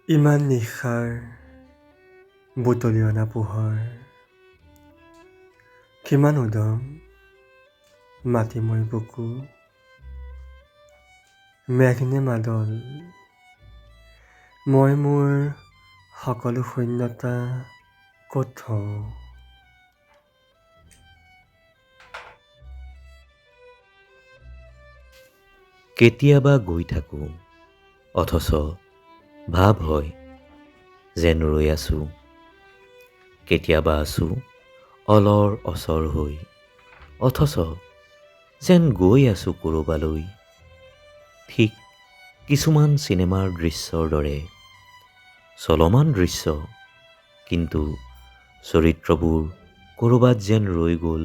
ইমান নিশাৰ বুটলি অনা পোহৰ, কিমান উদম মাটিময় বুকু, মেঘনে মাদল, মই মোৰ সকলো শূন্যতা ক'ত থওঁ। কেতিয়াবা গৈ থাকোঁ, অথচ ভাৱ হয় যেন ৰৈ আছোঁ। কেতিয়াবা আছোঁ অলৰ অচৰ হৈ, অথচ যেন গৈ আছোঁ ক'ৰবালৈ। ঠিক কিছুমান চিনেমাৰ দৃশ্যৰ দৰে, চলমান দৃশ্য, কিন্তু চৰিত্ৰবোৰ ক'ৰবাত যেন ৰৈ গ'ল